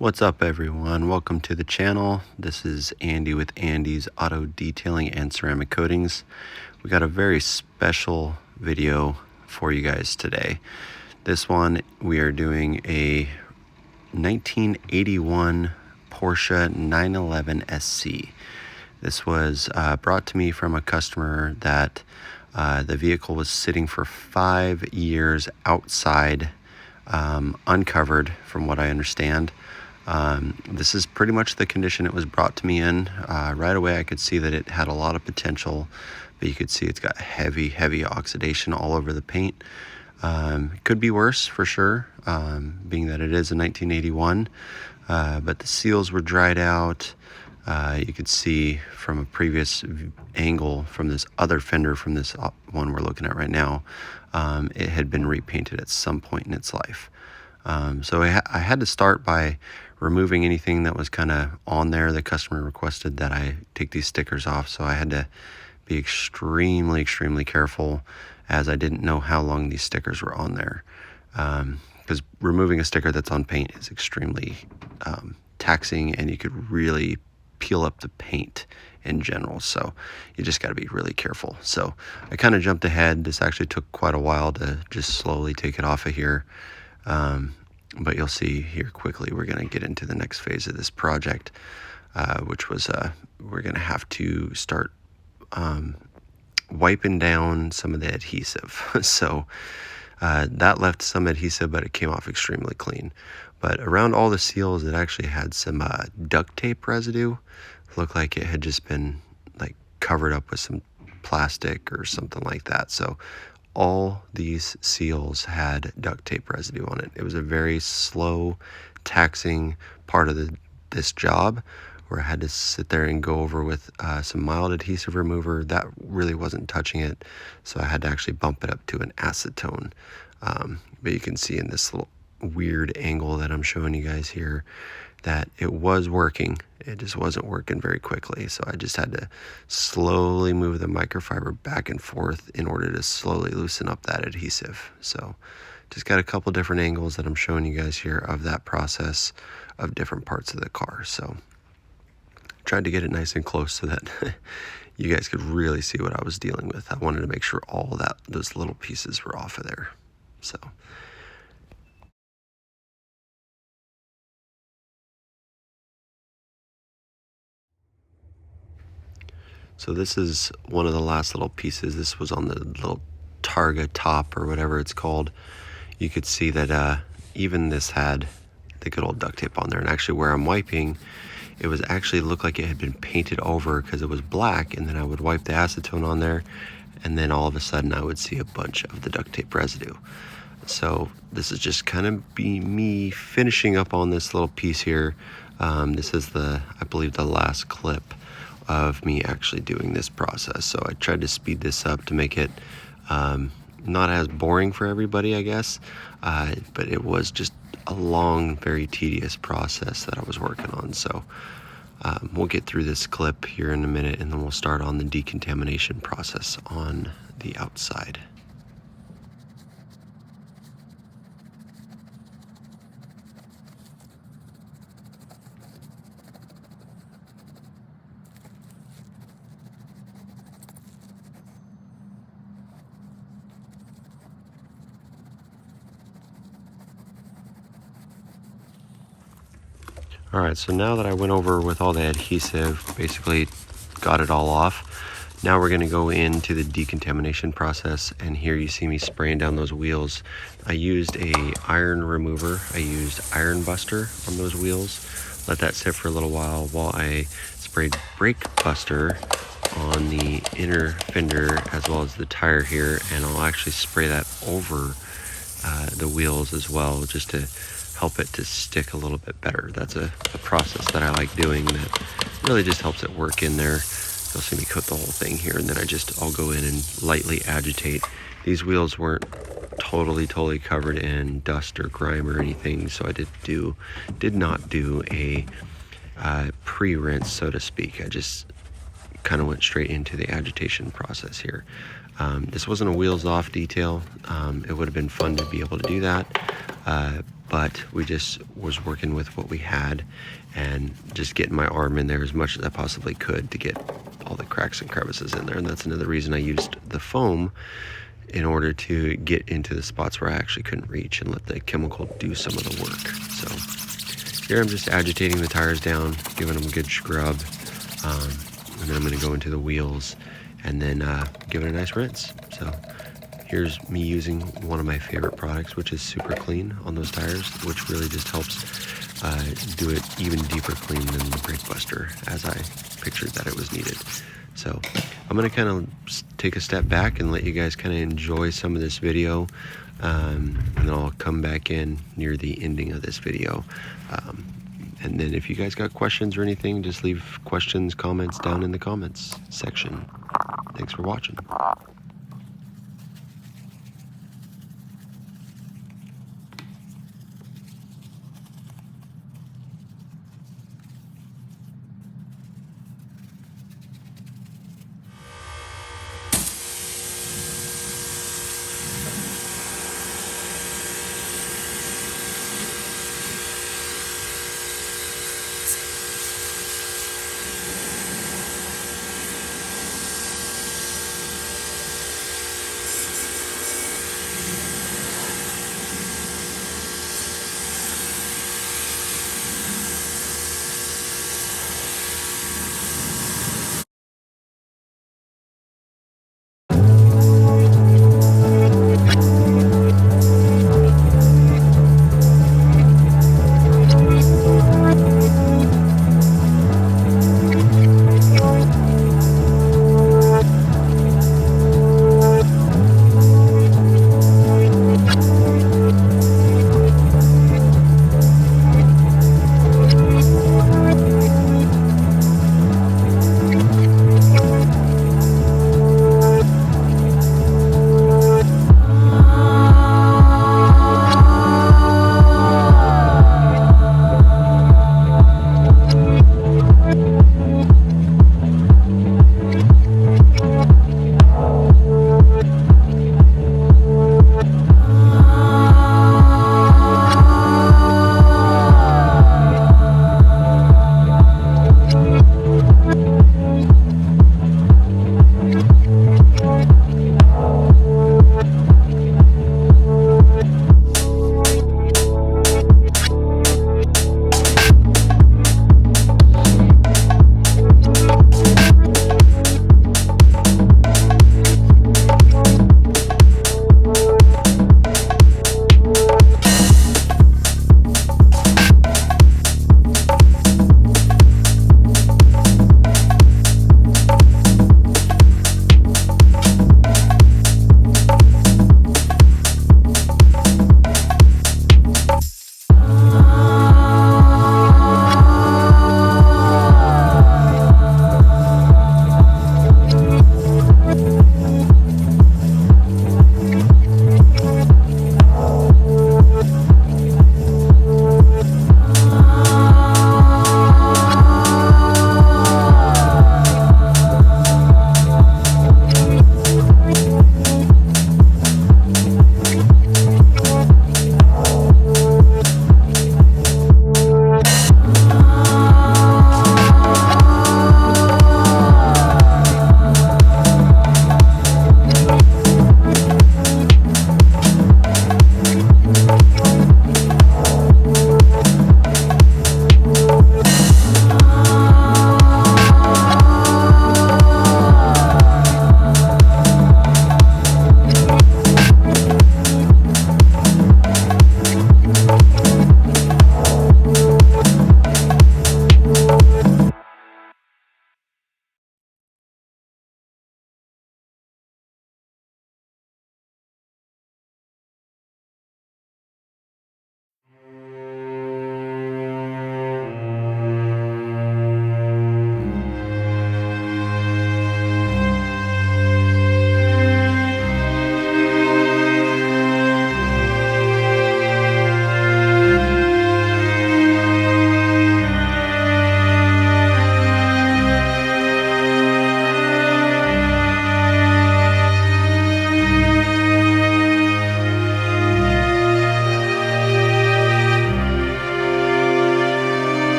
What's up everyone? Welcome to the channel. This is Andy with Andy's Auto Detailing and Ceramic Coatings. We got a very special video for you guys today. This one we are doing a 1981 Porsche 911 SC. This was brought to me from a customer that the vehicle was sitting for 5 years outside, uncovered from what I understand. This is pretty much the condition it was brought to me in. Right away I could see that it had a lot of potential, but you could see it's got heavy oxidation all over the paint. It could be worse for sure, being that it is a 1981, but the seals were dried out. You could see from a previous angle from this other fender, from this one we're looking at right now, it had been repainted at some point in its life. So I had to start by removing anything that was kind of on there. The customer requested that I take these stickers off, so I had to be extremely careful, as I didn't know how long these stickers were on there. Because removing a sticker that's on paint is extremely taxing, and you could really peel up the paint in general, so you just got to be really careful. So I kind of jumped ahead. This actually took quite a while to just slowly take it off of here. But you'll see here quickly we're going to get into the next phase of this project, which was we're going to have to start wiping down some of the adhesive. So that left some adhesive, but it came off extremely clean. But around all the seals, it actually had some duct tape residue. Looked like it had just been like covered up with some plastic or something like that. So all these seals had duct tape residue on it. It was a very slow, taxing part of this job, where I had to sit there and go over with some mild adhesive remover. That really wasn't touching it, so I had to actually bump it up to an acetone. But you can see in this little weird angle that I'm showing you guys here that it was working. It just wasn't working very quickly, so I just had to slowly move the microfiber back and forth in order to slowly loosen up that adhesive. So just got a couple different angles that I'm showing you guys here of that process of different parts of the car. So tried to get it nice and close so that you guys could really see what I was dealing with. I wanted to make sure all those little pieces were off of there. So this is one of the last little pieces. This was on the little Targa top or whatever it's called. You could see that even this had the good old duct tape on there. And actually where I'm wiping, it was actually looked like it had been painted over because it was black, and then I would wipe the acetone on there, and then all of a sudden I would see a bunch of the duct tape residue. So this is just kind of me finishing up on this little piece here. This is I believe the last clip of me actually doing this process. So I tried to speed this up to make it not as boring for everybody, I guess, but it was just a long, very tedious process that I was working on. So we'll get through this clip here in a minute, and then we'll start on the decontamination process on the outside. Alright, so now that I went over with all the adhesive, basically got it all off, now we're going to go into the decontamination process, and here you see me spraying down those wheels. I used a iron remover. I used Iron Buster on those wheels. Let that sit for a little while I sprayed Brake Buster on the inner fender as well as the tire here, and I'll actually spray that over the wheels as well, just to help it to stick a little bit better. That's a process that I like doing that really just helps it work in there. You'll see me coat the whole thing here, and then I'll go in and lightly agitate. These wheels weren't totally covered in dust or grime or anything, so I did not do a pre-rinse, so to speak. I just kind of went straight into the agitation process here. This wasn't a wheels off detail. It would have been fun to be able to do that, but we just was working with what we had and just getting my arm in there as much as I possibly could to get all the cracks and crevices in there. And that's another reason I used the foam, in order to get into the spots where I actually couldn't reach and let the chemical do some of the work. So here I'm just agitating the tires down, giving them a good scrub, and then I'm going to go into the wheels and then give it a nice rinse. So here's me using one of my favorite products, which is Super Clean on those tires, which really just helps do it even deeper clean than the Brake Buster, as I pictured that it was needed. So I'm going to kind of take a step back and let you guys kind of enjoy some of this video, and then I'll come back in near the ending of this video. And then if you guys got questions or anything, just leave questions, comments down in the comments section. Thanks for watching.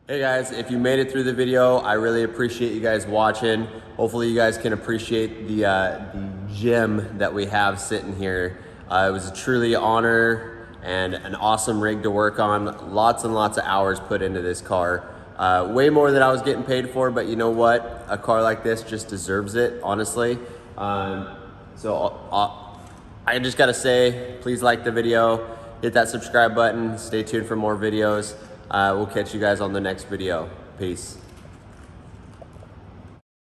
Hey guys, if you made it through the video, I really appreciate you guys watching. Hopefully you guys can appreciate the gem that we have sitting here. It was a truly honor and an awesome rig to work on. Lots and lots of hours put into this car. Way more than I was getting paid for, but you know what? A car like this just deserves it, honestly. I just gotta say, please like the video, hit that subscribe button, stay tuned for more videos. We'll catch you guys on the next video. Peace.